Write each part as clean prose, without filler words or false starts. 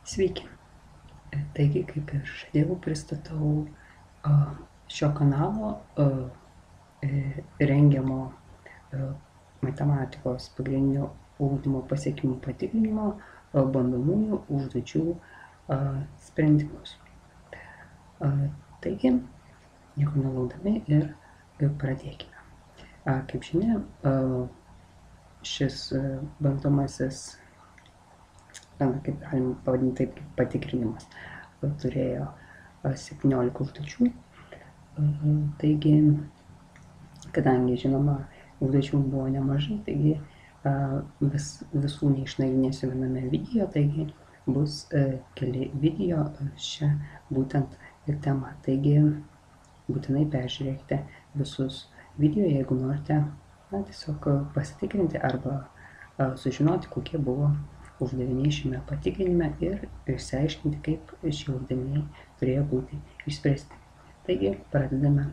Sveiki. Taigi, kaip ir žadėjau, pristatau šio kanalo rengiamo matematikos pagrindinio ugdymo pasiekimų patikrinimo bandomųjų užduočių sprendimus. Taigi, nieko nelaukdami ir pradėkime. Kaip žinia, šis bandomasis, kaip galim pavadinti taip, kaip patikrinimas, turėjo 17 užduočių. Taigi, kadangi, žinoma, užduočių buvo nemažai, taigi visų neišnagrinėsiu viename video, taigi bus keli video šią būtent temą. Taigi, būtinai peržiūrėkite visus video, jeigu norite tiesiog pasitikrinti arba sužinoti, kokie buvo uždaviniai šiame patikrinime ir išsiaiškinti, kaip šie uždaviniai turėjo būti išspręsti. Taigi, pradedame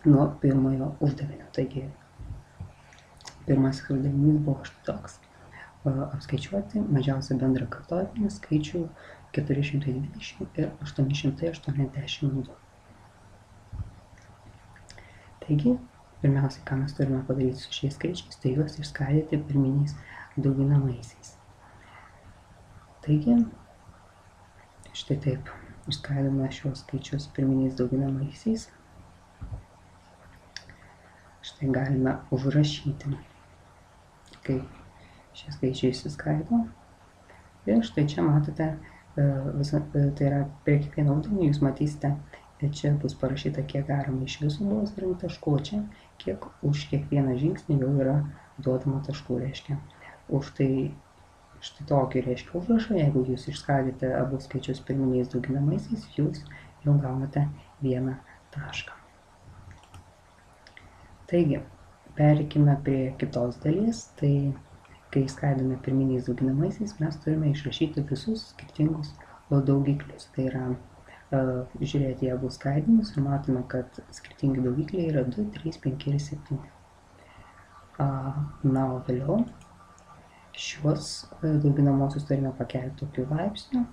nuo pirmojo uždavinio. Taigi, pirmasis uždavinys buvo štai toks. Apskaičiuoti mažiausią bendrą kartotinį skaičių 420 ir 882. Taigi, pirmiausiai, ką mes turime padaryti su šiais skaičiais, tai juos išskaidyti pirminiais dauginamaisiais. Taigi, štai taip, išskaidome šios skaičius pirminiais dauginamaisiais. Štai galime užrašyti, kaip šie skaičiai išsiskaido. Ir štai čia matote, tai yra prie kiekvieno uždavinio jūs matysite, čia bus parašyta, kiek galima iš viso buvo surinkti taškų, čia kiek už kiekvieną žingsnį jau yra duodama taškų, reiškia. Už tai štai tokį reiškia užrašą, jeigu jūs išskaidėte abu skaičius pirminiais dauginamaisiais, jūs jau gaunate vieną tašką. Taigi, pereikime prie kitos dalies, tai kai skaidome pirminiais dauginamaisiais, mes turime išrašyti visus skirtingus daugiklius. Tai yra žiūrėti į abu skaidimus ir matome, kad skirtingi daugikliai yra 2, 3, 5 ir 7. Na, o vėliau šiuos dauginamosius turime pakelti tokiu laipsniu,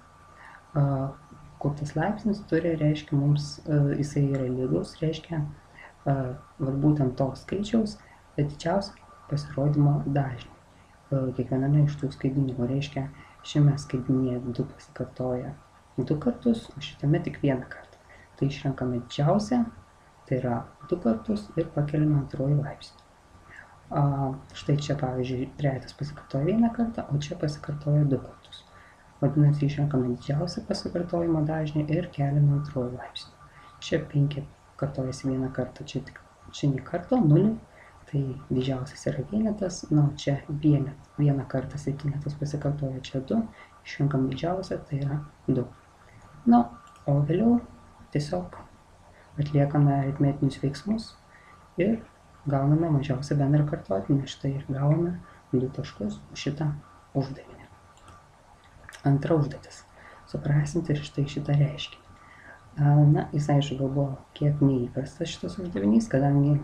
kur tas laipsnis turi, reiškia mums, jisai yra lygus, reiškia būtent to skaičiaus didžiausią pasirodymo dažnį. Kiekviename iš tų skaidinių, reiškia, šiame skaidinyje 2 pasikartoja 2 kartus, o šitame tik 1 kartą. Tai išrenkame didžiausią, tai yra 2 kartus ir pakeliame antrojų laipsnį. Štai čia, pavyzdžiui, trejetas pasikartoja 1 kartą, o čia pasikartoja 2 kartus. Vadinasi, išrenkame didžiausią pasikartojimo dažnį ir keliame antrojų laipsnį. Čia 5 kartojasi 1 kartą, čia nė karto, 0, tai didžiausias yra vienetas, na, čia 1 kartą septynetas pasikartoja, čia 2, išrenkam didžiausią, tai yra 2. Na, o vėliau tiesiog atliekame aritmetinius veiksmus ir gauname mažiausią bendrą kartotinį. Štai ir gavome 2 taškus už šitą uždavinį. Antra užduotis. Suprasinti štai šitą reiškinį. Na, jis aišku gal buvo kiek neįprastas šitas uždavinys, kadangi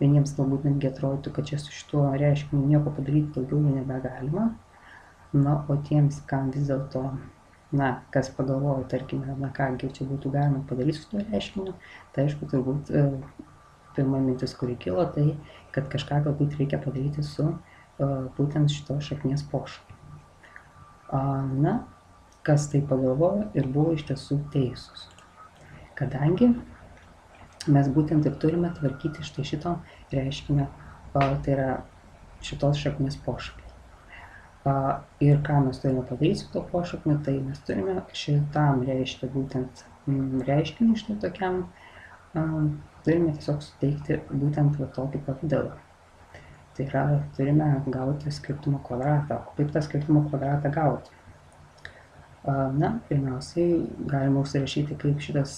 vieniems galbūt netgi atrodytų, kad čia su šituo reiškiniu nieko padaryti daugiau nebegalima. Na, o tiems, kam vis dėlto, kas pagalvojo, tarkime, kągi čia būtų galima padaryti su tuo reiškiniu, tai aišku, turbūt pirma mintis, kuri kilo, tai, kad kažką galbūt reikia padaryti su būtent šitos šaknies pošakiu. Na, kas tai pagalvojo ir buvo iš tiesų teisūs. Kadangi mes būtent ir turime tvarkyti štai šito reiškinio, tai yra šitos šaknies pošakį. Ir ką mes turime padaryti su to pošakniu, tai mes turime šitam reiškia būtent reiškiniui štai tokiam, turime tiesiog suteikti būtent tokį pavydalą. Tai yra, turime gauti skirtumo kvadratą. O kaip tą skirtumo kvadratą gauti? Na, pirmiausiai galima užsirašyti, kaip šitas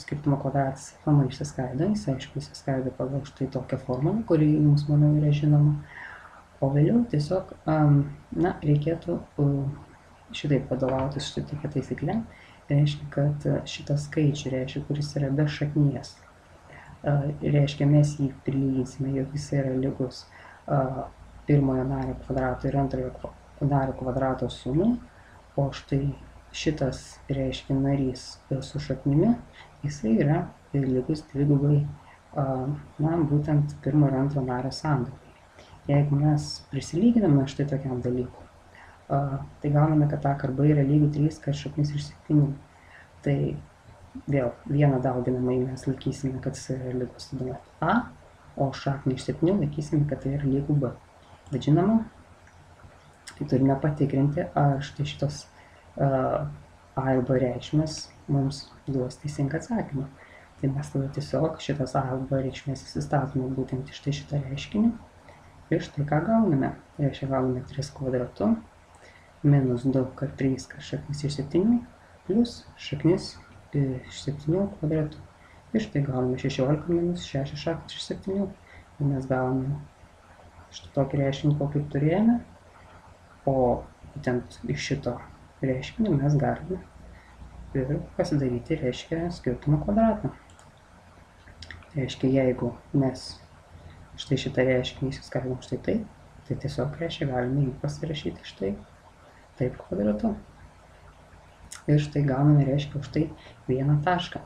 skirtumo kvadratas išsiskaido. Jis, aišku, išsiskaido pagal štai tokią formulę, kuri jums, manau, yra žinoma. O vėliau tiesiog, reikėtų šitaip vadovautis štai tokia taisyklė. Reiškia, kad šitas skaičių, reiškia, kuris yra be šaknies, reiškia, mes jį prilyginsime, jog jis yra lygus pirmojo nario kvadrato ir antrojo nario kvadrato sumai, o štai šitas reiškia narys su šaknimi, jisai yra lygus dvigubai, būtent pirmo ir antro nario sandaugai. Jeigu mes prisilyginame štai tokiam dalykui, tai gauname, kad a kart b yra lygu 3 kart šaknis iš 7. Tai vėl vieną dauginamąjį mes laikysime, kad jis yra lygus a, o šaknį iš 7 laikysime, kad tai yra lygu b. Bet žinoma, turime patikrinti, ar štai šitos a ir b reikšmės mums duos teisingą atsakymą. Tai mes tada tiesiog šitas a ir b reikšmės įsistatome būtent iš šitą reiškinį. Ir štai ką gauname. Reiškia, gauname 3 kvadratu minus 2 kart 3 kart šaknis iš 7 plus šaknis iš 7 kvadratu. Ir štai gauname 16 minus 6 šaknis iš 7. Ir mes gauname štai tokį reiškinį, kokį turėjome. O būtent iš šito reiškinį mes galime ir pasidaryti, reiškia, skirtumo kvadratą. Reiškia, jeigu mes štai šitą reiškinį įsiskaitom štai taip, tai tiesiog, reiškia, galime jį pasirašyti štai taip kvadratu. Ir štai gauname, reiškia, štai vieną tašką.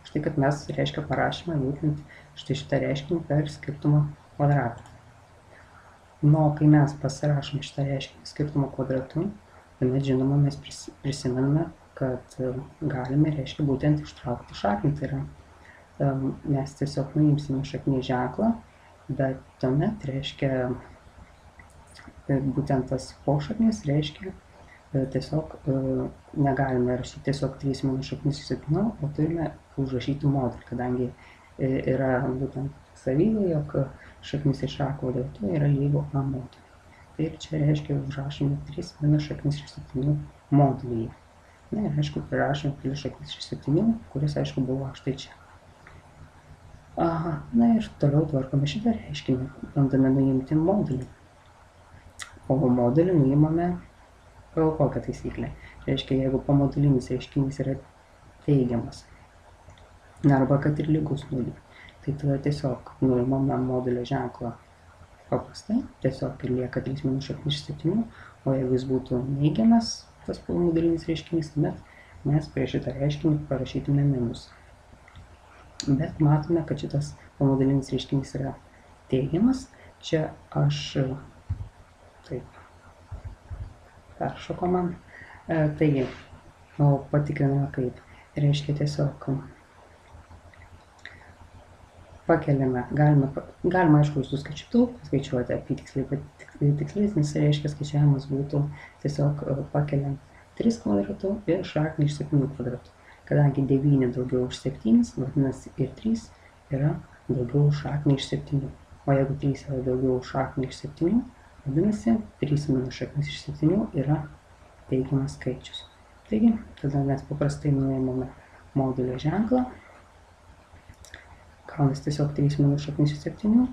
Štai, kad mes, reiškia, parašėme būtent štai šitą reiškinį per skirtumo kvadratą. Nu, kai mes pasirašom šitą reiškinį skirtumo kvadratu, tuomet, žinoma, mes prisimename, kad galime, reiškia, būtent ištraukti šaknį. Tai yra, mes tiesiog nuimsime šaknį ženklą, bet tuomet, reiškia, būtent tas pošaknis, reiškia, tiesiog negalime rašyti tiesiog 3 minus šaknis iš 7, o turime užrašyti modulį, kadangi yra būtent savybė, jog šaknis iš a kvadratu yra lygu a moduliui. Tai ir čia, reiškia, užrašome 3 minus šaknis iš 7 modulį. Na ir, aišku, prirašome plus šaknis iš 7, kuris, aišku, buvo štai čia. Na ir toliau tvarkome šitą reiškinį, bandome nuimti modulį. O modulį nuimame pagal kokią taisyklę. Reiškia, jeigu pomodulinis reiškinys yra teigiamas, arba kad ir lygus nuliui, tai tada tiesiog nuimame modulio ženklą paprastai, tiesiog ir lieka 3 minus šaknis iš 7, o jeigu jis būtų neigiamas, tas pomodulinis reiškinys, tuomet mes prie šitą reiškinį parašytume minusą. Bet matome, kad šitas pomodulinis reiškinys yra teigiamas. Čia aš taip peršoko man. Taigi, patikriname kaip. Reiškia, tiesiog pakeliame, galima aišku su skaičiuotuvu paskaičiuoti apytiksliai, bet tikslesnis, reiškia, skaičiavimas būtų tiesiog pakeliant 3 kvadratu ir šaknį iš 7 kvadratų. Kadangi 9 daugiau už 7, vadinasi ir 3 yra daugiau už šaknį iš 7. O jeigu 3 yra daugiau už šaknį iš 7, vadinasi 3 minus šaknis iš 7 yra teigiamas skaičius. Taigi, tada mes paprastai nuėmame modulio ženklą. Gaunasi tiesiog 3 minus šaknis iš 7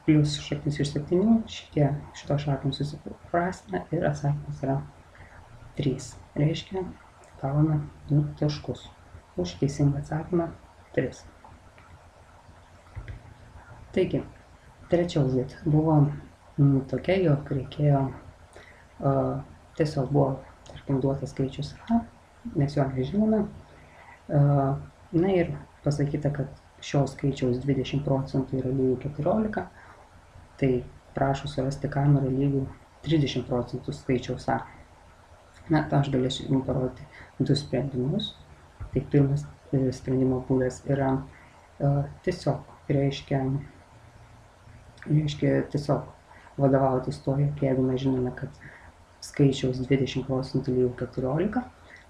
plus šaknis iš 7. Šito šaknis susiprastina ir atsakymas yra 3. Reiškia, gavome 2 taškus. Už teisingą atsakymą 3. Taigi, trečia užduotis buvo tokia, jog reikėjo, tiesiog buvo, tarkim, duotas skaičius a, mes jo nežinome. Na ir pasakyta, kad šio skaičiaus 20% yra lygių 14, tai prašo surasti, kam yra lygių 30% skaičiaus a. Na, aš galėsiu jums parodyti 2 sprendimus. Tai pirmas sprendimo būdas yra tiesiog, reiškia tiesiog vadovautis to, jog jeigu mes žinome, kad skaičiaus 20% lygių 14,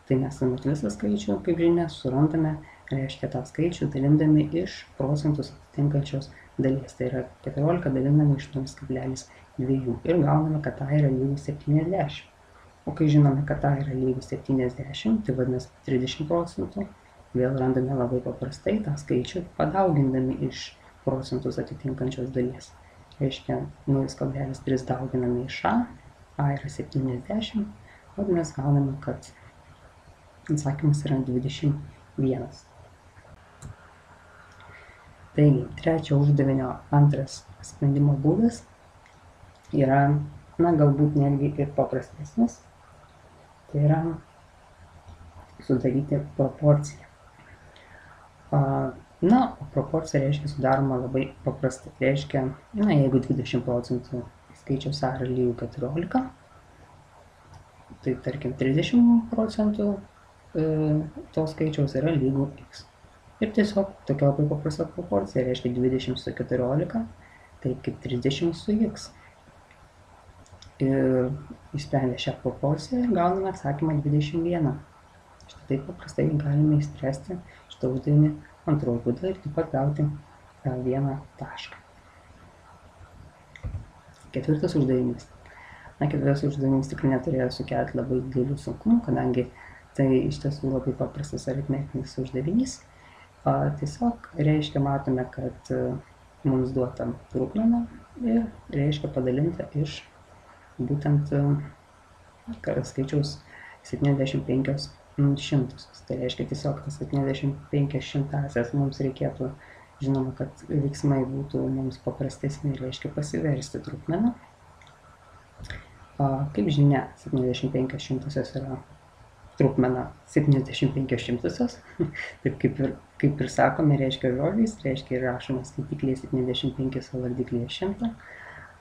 tai mes tuomet visą skaičių, kaip žinia, surandame, reiškia tą skaičių dalindami iš procentus atitinkančios dalies. Tai yra 14 dalinami iš 0,2 ir gauname, kad a yra lygių 70. O kai žinome, kad a yra lygių 70, tai vadinasi 30%, vėl randame labai paprastai tą skaičių padaugindami iš procentus atitinkančios dalies. Reiškia, 0,3 dauginame iš a yra 70, vadinasi gauname, kad atsakymas yra 21. Taigi, trečio uždavinio antras sprendimo būdas yra na, galbūt netgi ir paprastesnis, tai yra sudaryti proporciją. Na, o proporcija reiškia sudaroma labai paprastai. Reiškia, na, jeigu 20% skaičiaus A yra lygių 14, tai tarkim 30% to skaičiaus yra lygių X. Ir tiesiog tokia labai paprasta proporcija, reiškia 20 su 14, taip kaip 30 su X. Ir išsprendę šią proporciją ir gauname atsakymą 21. Štai taip paprastai galime išspręsti šitą uždavinį antrojo būdu ir taip pat gauti vieną tašką. Ketvirtas uždavinys. Na, ketvirtas uždavinys tikrai neturėjo sukelti labai didelių sunkumų, kadangi tai iš tiesų labai paprastas aritmetinis uždavinys. Tiesiog reiškia, matome, kad mums duota trupmena ir reiškia padalinta iš būtent skaičiaus 75 šimtusius. Tai reiškia tiesiog tas 75 šimtasias mums reikėtų, žinoma, kad veiksmai būtų mums paprastesni, reiškia pasiversti trupmeną. Kaip žinia, 75 šimtusios yra trupmena 75 šimtusios, taip kaip ir sakome, reiškia žodžiais, reiškia ir rašome skaitiklyje 75, o vardiklyje 100.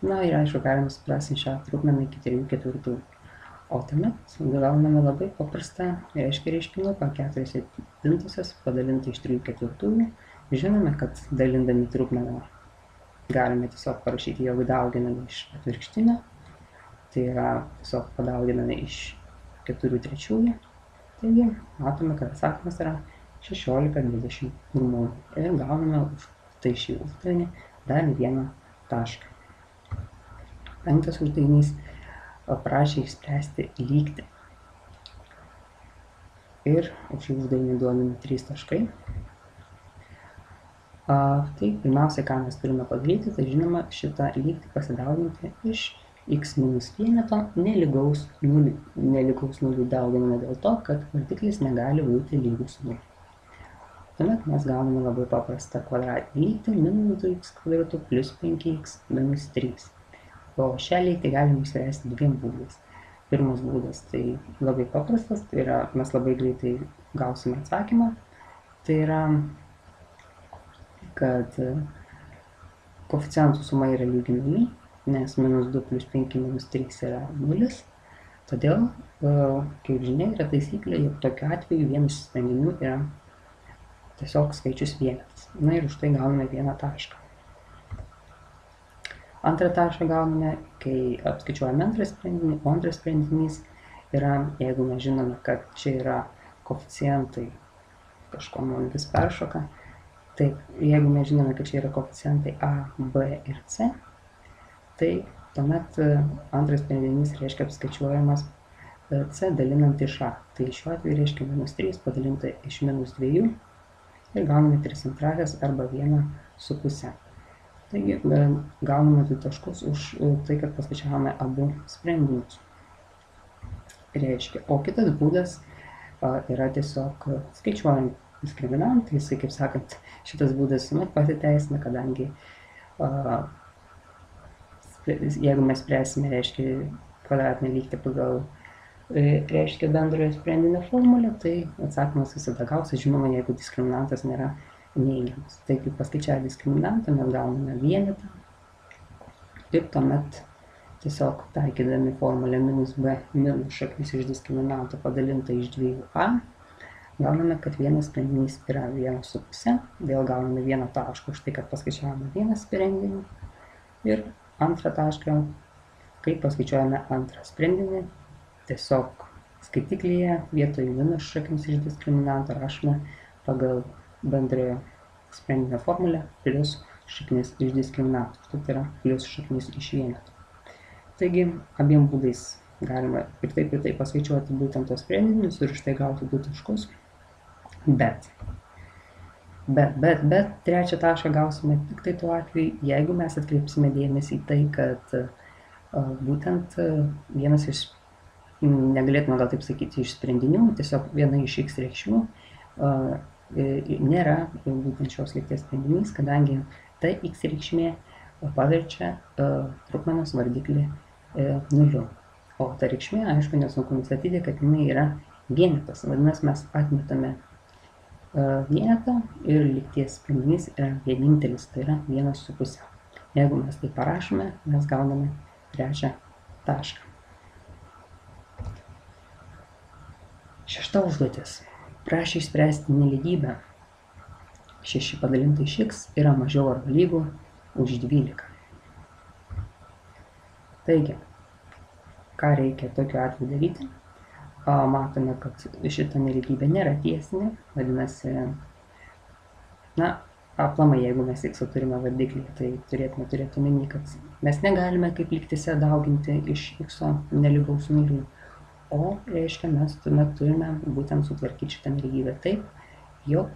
Na ir aišku, galime suprasti šią trupmeną iki 3/4. O tuomet gauname labai paprastą reiškinuką 4/7 padalinta iš 3/4. Žinome, kad dalindami trupmeną galime tiesiog parašyti, jog dauginame iš atvirkštinio. Tai yra tiesiog padauginame iš 4/3. Taigi matome, kad atsakymas yra 16/21. Ir gauname už tai šį uždavinį dar vieną tašką. Penktas uždavinys prašė išspręsti lygtį. Ir už šį uždavinį duodami 3 taškai. Tai pirmiausia, ką mes turime padaryti, tai žinoma šitą lygtį pasidauginti iš x minus vieneto nelygaus nuliui dauginame dėl to, kad vardiklis negali būti lygus 0. Tuomet mes gauname labai paprastą kvadratinį lygtį minus 2x kvadratu plus 5x minus 3. O šią lygtį galime išspręsti dviem būdais. Pirmas būdas tai labai paprastas, tai yra mes labai greitai gausime atsakymą. Tai yra, kad koeficientų suma yra lygi 0, nes minus 2 plus 5 minus 3 yra 0. Todėl, kaip žinia, yra taisyklė, jog tokiu atveju vienas iš sprendinių yra tiesiog skaičius vienetas. Na ir už tai gauname vieną tašką. Antrą tašką gauname, kai apskaičiuojame antrą sprendinį, o antras sprendinys yra, jeigu mes žinome, kad čia yra koeficientai, kažko man vis peršoka, tai jeigu mes žinome, kad čia yra koeficientai A, B ir C, tai tuomet antras sprendinys reiškia apskaičiuojamas C dalinant iš A. Tai šiuo atveju reiškia minus 3 padalinta iš minus 2 ir gauname 3/2 arba 1/5. Taigi gauname 2 taškus už tai, kad paskaičiavome abu sprendinius. Reiškia, o kitas būdas yra tiesiog skaičiuojant diskriminantą. Jisai, kaip sakant, šitas būdas visuomet pasiteisina, kadangi jeigu mes spręsime, reiškia, kvadratinę lygtį pagal, reiškia, bendrojo sprendinio formulę, tai atsakymas visada gausis, žinoma, jeigu diskriminantas nėra neigiamas. Taigi, paskaičiavę diskriminantą, mes gauname vienetą ir tuomet tiesiog taikydami formulę minus b minus šaknis iš diskriminanto padalinta iš 2a, gauname, kad vienas sprendinys yra 1/5, vėl gauname vieną tašką už tai, kad paskaičiavome vieną sprendinį ir antrą tašką, kai paskaičiuojame antrą sprendinį, tiesiog skaitiklyje vietoj minus šaknis iš diskriminanto rašome pagal bendrojo sprendinio formulę plus šaknis iš diskriminanto. Tai yra plus šaknis iš vieneto. Taigi, abiem būdais galima ir taip paskaičiuoti būtent tos sprendinius ir už tai gauti 2 taškus. Bet trečią tašką gausime tik tai tuo atveju, jeigu mes atkreipsime dėmesį į tai, kad būtent vienas iš, negalėtume gal taip sakyti, iš sprendinių, tiesiog viena iš x reikšmių nėra būtent šios lygties sprendinys, kadangi ta x reikšmė paverčia trupmenos vardiklį nuliu. O ta reikšmė, aišku, nesunku nustatyti, kad jinai yra vienetas. Vadinasi, mes atmetame vienetą ir lygties sprendinys yra vienintelis, tai yra 1,5. Jeigu mes tai parašome, mes gauname trečią tašką. Šešta užduotis. Prašė išspręsti nelygybę. 6 padalinta iš x yra mažiau arba lygu už 12. Taigi, ką reikia tokiu atveju daryti? Matome, kad šita nelygybė nėra tiesinė, vadinasi, aplamai, jeigu mes x turime vardiklį, tai turėtume turėti omeny, kad mes negalime kaip lygtyse dauginti iš x nelygaus nuliui, o reiškia, mes tuomet turime būtent sutvarkyti šitą nelygybę taip, jog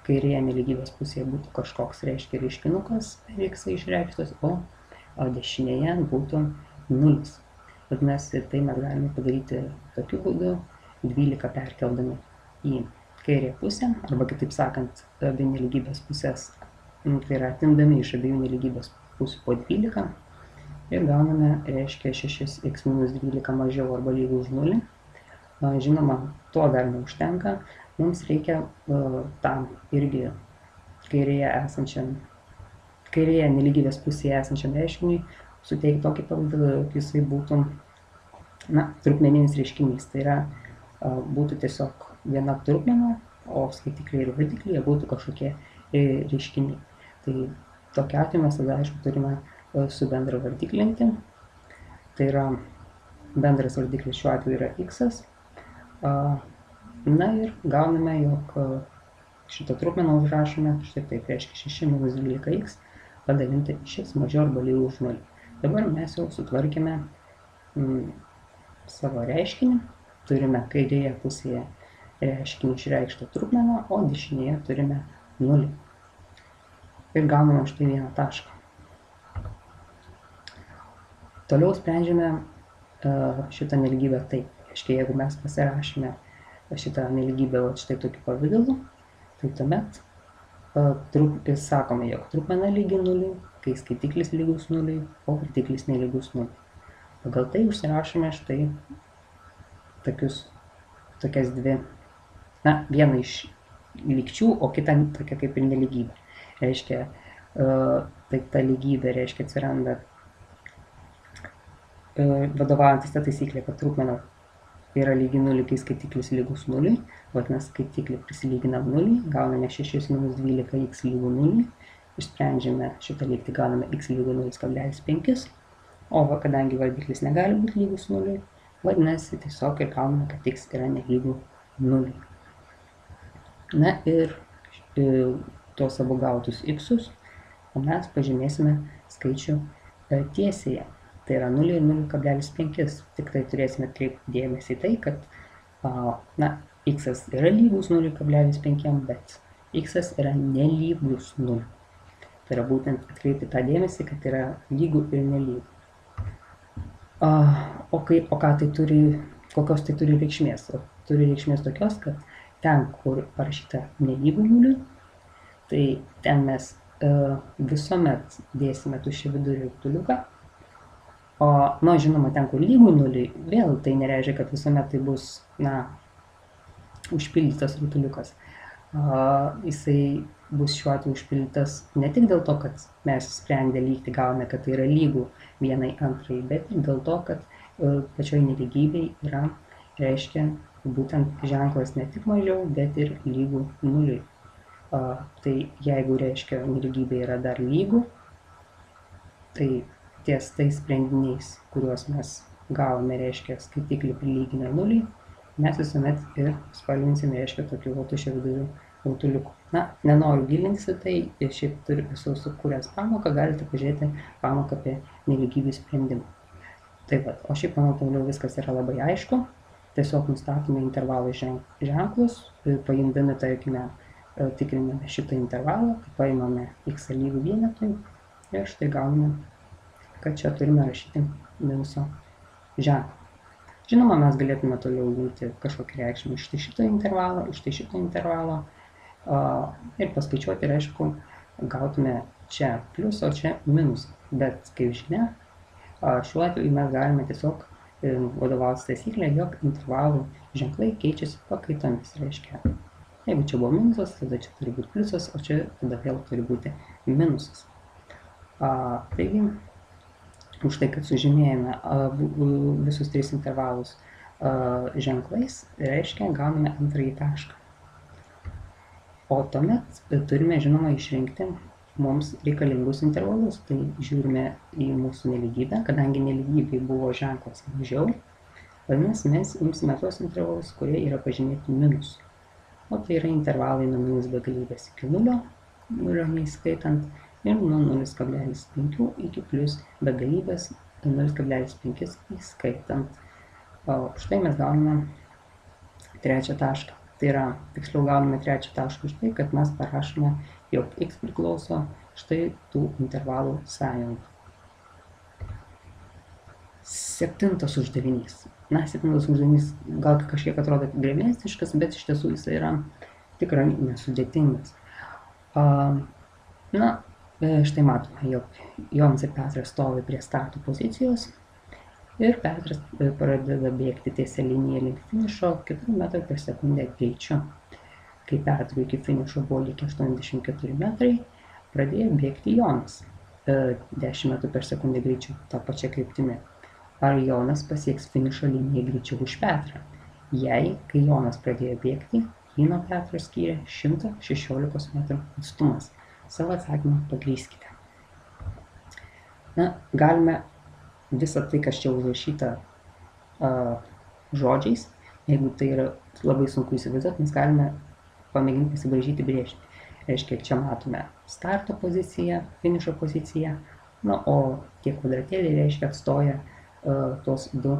kairėje nelygybės pusėje būtų kažkoks, reiškia, reiškinukas per x išreikštas, o dešinėje būtų nulis. Vadinasi, tai mes galime padaryti tokiu būdu, 12 perkeldami į kairę pusę, arba kitaip sakant, abi nelygybės pusės, tai yra atimdami iš abiejų nelygybės pusių po 12 ir gauname, reiškia, 6x minus 12 mažiau arba lygu už 0. Žinoma, to dar neužtenka, mums reikia tam irgi kairėje nelygybės pusėje esančiam reiškiniui suteikti tokį pavidalą, jog jisai būtų trupmeninis reiškinys. Tai yra, būtų tiesiog viena trupmena, o skaitikliai ir vardikliai būtų kažkokie reiškiniai. Tai tokia atveju mes tada, aišku, turime subendra vardiklinti. Tai yra, bendras vardiklis šiuo atveju yra x. Ir gauname, jog šitą trupmeną užrašome, štai taip, reiškia 6 minus 12x padalinti iš x mažiau arba lygu už 0. Dabar mes jau sutvarkėme savo reiškinį, turime kairėje pusėje reiškinį išreikštą trupmeną, o dešinėje turime 0. Ir gauname štai vieną tašką. Toliau sprendžiame šitą nelygybę taip. Reiškia, jeigu mes pasirašėme šitą nelygybę štai tokiu pavidalu, tai tuomet sakome, jog trupmena lygi 0, kai skaitiklis lygus 0, o vardiklis nelygus 0. Pagal tai užsirašome štai tokias dvi, vieną iš lygčių, o kitą tokia kaip ir nelygybė. Reiškia, tai ta lygybė, reiškia, atsiranda vadovaujantis ta taisyklė, kad trupmena yra lygi 0, kai skaitiklis lygus 0, vadinasi, skaitiklį prisilyginam 0, gauname 6 minus 12x lygu 0, išsprendžiame šitą lygtį, gauname x lygu 0,5, o kadangi vardiklis negali būti lygus 0, vadinasi, tiesiog ir gauname, kad x yra nelygu 0. Ir tuos abu gautus x'us mes pažymėsime skaičių tiesėje. Tai yra 0 ir 0,5. Tik tai turėsime atkreipti dėmesį į tai, kad x yra lygus 0,5, bet x yra nelygus 0. Tai yra būtent atkreipti tą dėmesį, kad yra lygu ir nelygu. Kokios tai turi reikšmės? Turi reikšmės tokios, kad ten, kur parašyta nelygu 0, tai ten mes visuomet dėsime tuščią vidurį rutuliuką. Žinoma, ten, kur lygu 0, vėl tai nereiškia, kad visuomet tai bus, užpildytas rutuliukas. Jisai bus šiuo atveju užpildytas ne tik dėl to, kad mes sprendę lygtį gavome, kad tai yra lygu vienai antrai, bet ir dėl to, kad pačioj nelygybei yra, reiškia, būtent ženklas ne tik mažiau, bet ir lygu 0. Tai jeigu, reiškia, nelygybė yra dar lygu, tai ties tais sprendiniais, kuriuos mes gavome, reiškia, skaitiklį prilyginę 0, mes visuomet ir spalvinsime, reiškia, tokiu tuščio viduriu rutuliuku. Nenoriu gilintis į tai, šiaip esu sukūręs pamoką, galite pažiūrėti pamoką apie nelygybių sprendimą. Taip pat, o šiaip, manau, toliau viskas yra labai aišku. Tiesiog nustatome intervalų ženklus, paimdami, tarkime, tikriname šitą intervalą, paimame x lygu vienetui ir štai gauname, kad čia turime rašyti minuso ženklą. Žinoma, mes galėtume toliau imti kažkokį reikšmę iš šito intervalo, ir paskaičiuoti, reiškia, gautume čia pliusą, o čia minusą. Bet, kaip žinia, Šiuo atveju mes galime tiesiog vadovautis taisyklė, jog intervalų ženklai keičiasi pakaitomis. Reiškia, jeigu čia buvo minusas, tada čia turi būti pliusas, o čia tada vėl turi būti minusas. Taigi, už tai, kad sužymėjame visus tris intervalus ženklais, reiškia, gauname antrąjį tašką. O tuomet turime, žinoma, išrinkti mums reikalingus intervalus. Tai žiūrime į mūsų nelygybę, kadangi nelygybei buvo ženklas mažiau, vadinasi, mes imsime tos intervalus, kurie yra pažymėti minusu. O tai yra intervalai nuo minus begalybės iki 0, neįskaitant, ir nuo 0,5 iki plus begalybės 0,5 įskaitant. Štai mes gauname trečią tašką. Tai yra, tiksliau gauname trečią tašką už tai, kad mes parašome, jog x priklauso štai tų intervalų sąjungą. Septintas uždavinys. Septintas uždavinys gal kažkiek atrodo gremėstiškas, bet iš tiesų jis yra tikrai nesudėtingas. Štai matome, jog Jonas ir Petras stovi prie starto pozicijos ir Petras pradeda bėgti tiesia linija link finišo 4 metrų per sekundę greičiu. Kai Petrui iki finišo buvo likę 84 metrai, pradėjo bėgti Jonas 10 metrų per sekundę greičiu tą pačią kryptimį. Ar Jonas pasieks finišo liniją greičiau už Petrą? Jei, kai Jonas pradėjo bėgti, jį nuo Petro skyrė 116 metrų atstumas. Savo atsakymą pagrįskite. Galime visą tai, kas čia užrašyta žodžiais, jeigu tai yra labai sunku įsivaizduoti, mes galime pamėginti pasibraižyti brėžinį. Reiškia, čia matome starto poziciją, finišo poziciją, o tie kvadratėliai reiškia atstoja tos du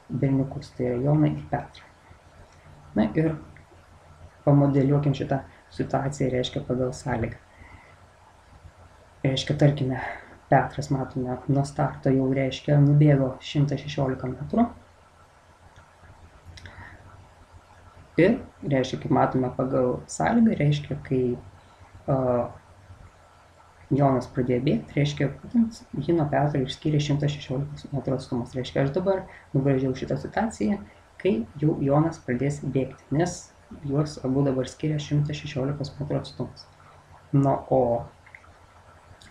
berniukus, tai yra Joną ir Petrą. Ir pamodeliuokim šitą situaciją, reiškia, pagal sąlygą. Reiškia, tarkime, Petras, matome, nuo starto jau reiškia nubėgo 116 metrų. Ir reiškia, kaip matome pagal sąlygą, reiškia, kai Jonas pradėjo bėgti, reiškia, jį nuo Petro išskyrė 116 metrų atstumas. Reiškia, aš dabar nubraižiau šitą situaciją, kai jau Jonas pradės bėgti, nes juos abu dabar skiria 116 metrų atstumas. O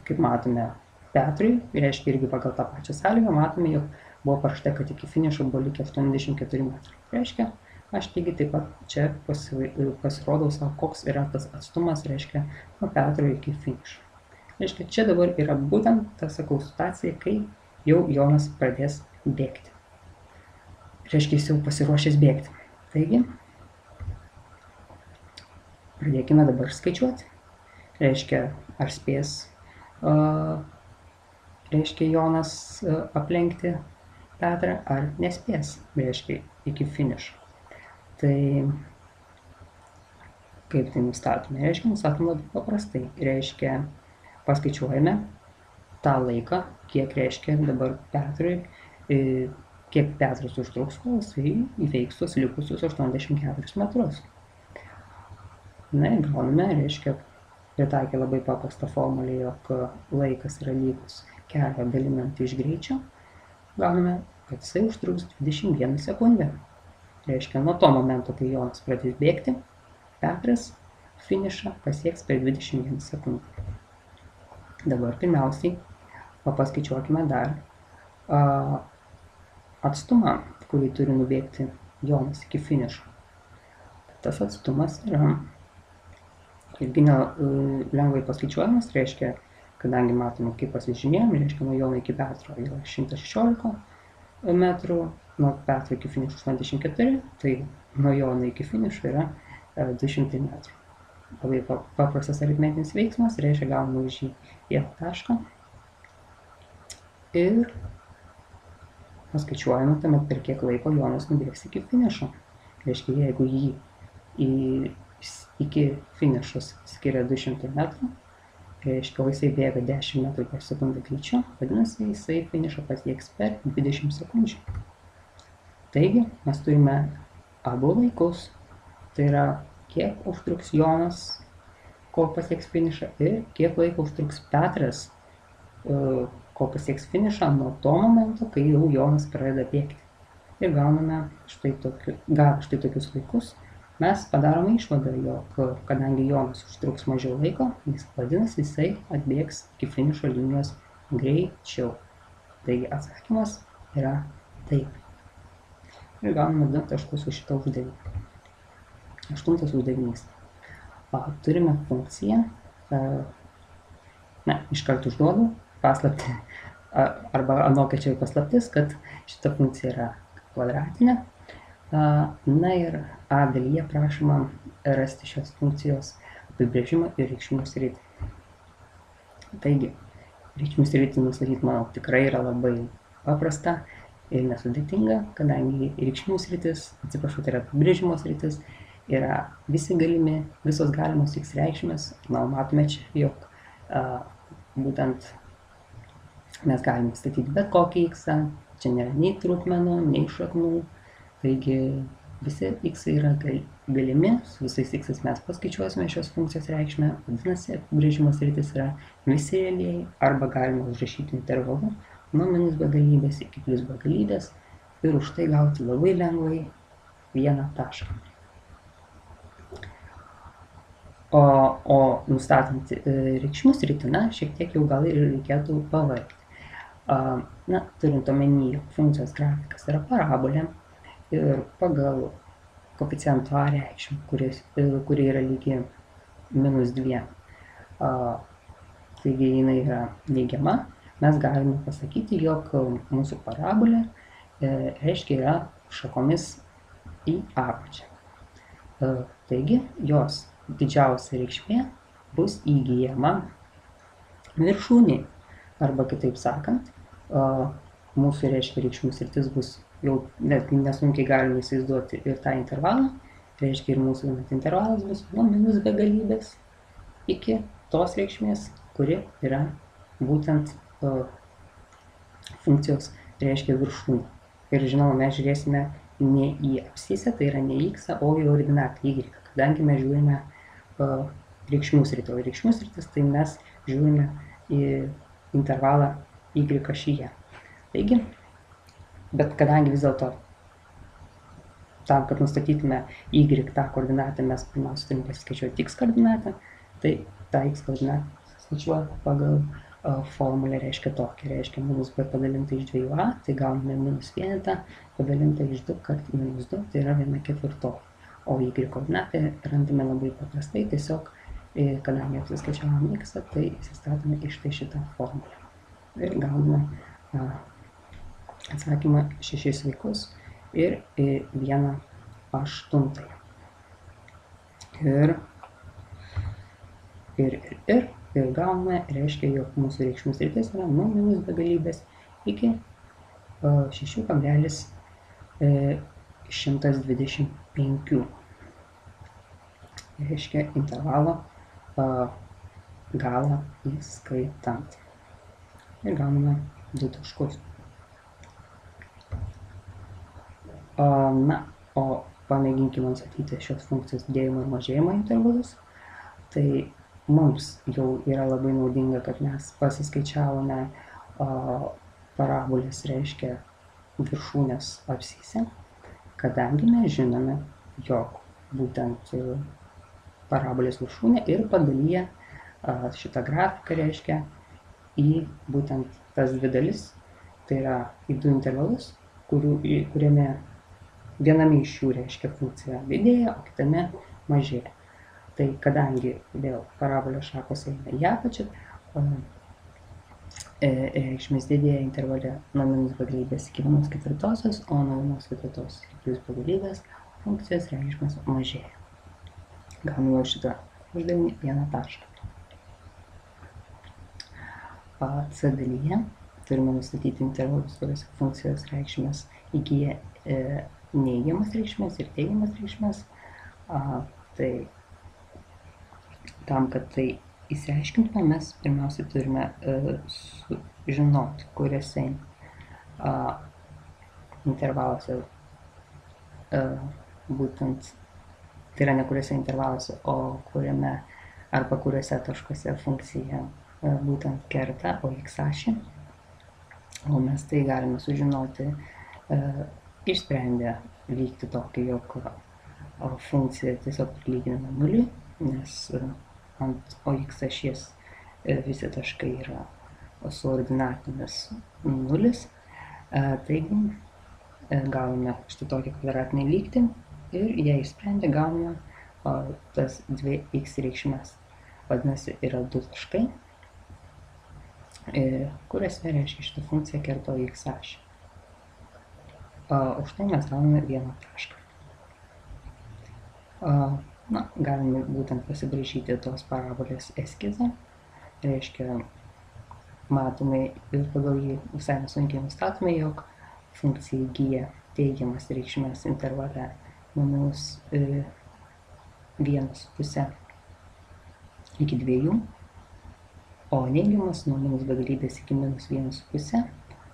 kaip matome, Petrui, reiškia, irgi pagal tą pačią sąlygą, matome, jog buvo parašyta, kad iki finišo buvo likę 84 metrai. Reiškia, aš lygiai taip pat čia pasirodau savo, koks yra tas atstumas, reiškia, nuo Petro iki finišo. Reiškia, čia dabar yra būtent ta, sakau, situacija, kai jau Jonas pradės bėgti. Reiškia, jis jau pasiruošęs bėgti. Taigi, pradėkime dabar skaičiuoti. Reiškia, ar spės reiškia, Jonas aplenkti Petrą, ar nespės, reiškia, iki finišo. Tai kaip tai nustatome? Reiškia, nustatome labai paprastai. Reiškia, paskaičiuojame tą laiką, kiek reiškia dabar Petrui, kiek Petras užtruks, kol jisai įveiks tuos likusius 84 metrus. Ir gauname, reiškia, pritaikę labai paprastą formulę, jog laikas yra lygus kelio dalinant iš greičio, gauname, kad jisai užtruks 21 sekundę. Reiškia, nuo to momento, kai Jonas pradės bėgti, Petras finišą pasieks per 21 sekundę. Dabar pirmiausiai paskaičiuokime dar atstumą, kurį turi nubėgti Jonas iki finišo. Tas atstumas yra irgi lengvai paskaičiuojamas, reiškia, kadangi matome, kaip pasižymėjom, reiškia, nuo Jono iki Petro yra 116 metrų, nuo Petro iki finišo 84, tai nuo Jono iki finišo yra 200 metrų. Labai paprastas aritmetinis veiksmas, reiškia, gauname už jį vieną tašką ir paskaičiuojame tuomet, per kiek laiko Jonas nubėgs iki finišo. Reiškia, jeigu jį iki finišos skiria 200 metrų, reiškia, jisai bėga 10 metrų per sekundę greičiu, vadinasi, jisai finišą pasieks per 20 sekundžių. Taigi, mes turime abu laikus, tai yra, kiek užtruks Jonas, kol pasieks finišą, ir kiek laiko užtruks Petras, kol pasieks finišą nuo to momento, kai jau Jonas pradeda bėgti. Ir gauname gavę štai tokius laikus, mes padarome išvadą, jog kadangi Jonas užtruks mažiau laiko, vadinasi, jisai atbėgs iki finišo linijos greičiau. Taigi atsakymas yra taip. Ir gauname 2 taškus už šitą uždavinį. 8 uždavinys. Turime funkciją, iškart užduodu paslaptį, arba anokia paslaptis, kad šita funkcija yra kvadratinė. Na ir A dalyje prašoma rasti šios funkcijos apibrėžimą ir reikšmių sritį. Taigi, reikšmių sritį nustatyti, manau, tikrai yra labai paprasta ir nesudėtinga, kadangi reikšmių sritis, tai yra apibrėžimo sritis, yra visos galimos x reikšmės. Na, matome čia, jog būtent mes galime statyti bet kokį x, čia nėra nei trupmenų, nei šaknų, taigi visi x yra galimi, su visais x mes paskaičiuosime šios funkcijos reikšmę, vadinasi, apibrėžimo sritis yra visi realiai, arba galime užrašyti intervalu nuo minus begalybės iki plius begalybės ir už tai gauti labai lengvai 1 tašką. O nustatant reikšmių sritį, šiek tiek jau gal ir reikėtų pavargti. Turint omeny, jog funkcijos grafikas yra parabolė ir pagal koeficiento a reikšmę, kuri yra lygi -2, taigi jinai yra neigiama, mes galime pasakyti, jog mūsų parabolė reiškia yra šakomis į apačią. Taigi jos didžiausia reikšmė bus įgyjama viršūnėje, arba kitaip sakant, mūsų reikšmių sritis bus jau net nesunkiai galime įsivaizduoti ir tą intervalą, reiškia ir mūsų intervalas bus nuo minus begalybės iki tos reikšmės, kuri yra būtent funkcijos reiškia viršūnė. Ir žinoma, mes žiūrėsime ne į abscisę, tai yra ne x, o į ordinatą y, kadangi mes žiūrime reikšmių sritį, o reikšmių sritis tai mes žiūrime į intervalą y ašyje. Taigi, bet kadangi vis dėlto tam, kad nustatytume y tą koordinatą, mes pirmiausia turime pasiskaičiuoti x koordinatą, tai tą x koordinatą skaičiuojame pagal formulę reiškia tokia, reiškia -b padalinta iš 2a, tai gauname -1 padalinta iš 2 kart -2, tai yra 1/4. O y koordinatą randame labai paprastai, tiesiog, kadangi apsiskaičiavome x, tai įsistatome iš tai šitą formulę. Ir gauname atsakymą 6 vaikus ir 1/8. Ir gauname, reiškia, jog mūsų reikšmių sritis yra nuo minus begalybės iki 6,125. Reiškia intervalo galą įskaitant. Ir gauname 2 taškus. O pamėginkime nustatyti šios funkcijos didėjimo ir mažėjimo intervalus. Tai mums jau yra labai naudinga, kad mes pasiskaičiavome parabolės, reiškia viršūnės abscisę, kadangi mes žinome, jog būtent parabolės viršūnė ir padalyja šitą grafiką, reiškia, į būtent tas dvi dalis, tai yra į 2 intervalus, kuriame viename iš jų, reiškia, funkcija didėja, o kitame mažėja. Tai kadangi vėl parabolės šakos eina į apačią, reikšmės didėja intervale nuo minus begalybės iki 1/4, o nuo 1/4 iki plius begalybės funkcijos reikšmės mažėja. Gauname šitą uždavinį 1 tašką. C dalyje turime nustatyti intervalus, kuriuose funkcijos reikšmės įgyja neigiamas reikšmės ir teigiamas reikšmės. Tai tam, kad tai įsiaiškintume, mes pirmiausia turime žinoti, kuriuose intervaluose būtent, tai yra ne kuriuose intervaluose, o kuriame arba kuriuose taškuose funkcija būtent kerta, o x ašį. O mes tai galime sužinoti išsprendę lygtį tokį, jog funkcija tiesiog prilyginama nuliui, nes ant OX ašies visi taškai yra su ordinatėmis nulis. Taigi gauname štai tokį kvadratinį lygtį ir ją išsprendę gauname tas dvi x reikšmes. Vadinasi, yra du taškai, kuriuose reiškia šitą funkciją kerta x ašį. Už tai mes gauname vieną tašką. Galime būtent pasibraižyti tos parabolės eskizą. Reiškia, matome ir pagal jį visai nesunkiai nustatome, jog funkcija įgyja teigiamas reikšmes intervale nuo -1,5 iki 2, o neigiamas nuo minus begalybės iki -1,5,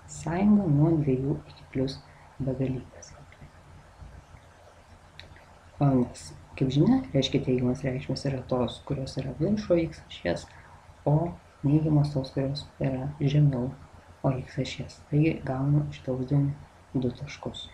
sąjunga nuo 2 iki plius begalybės. Nes, kaip žinia, reiškia teigiamas reikšmės yra tos, kurios yra virš OX ašies, o neigiamas tos, kurios yra žemiau OX ašies. Taigi gauname šitą uždavinį 2 taškus.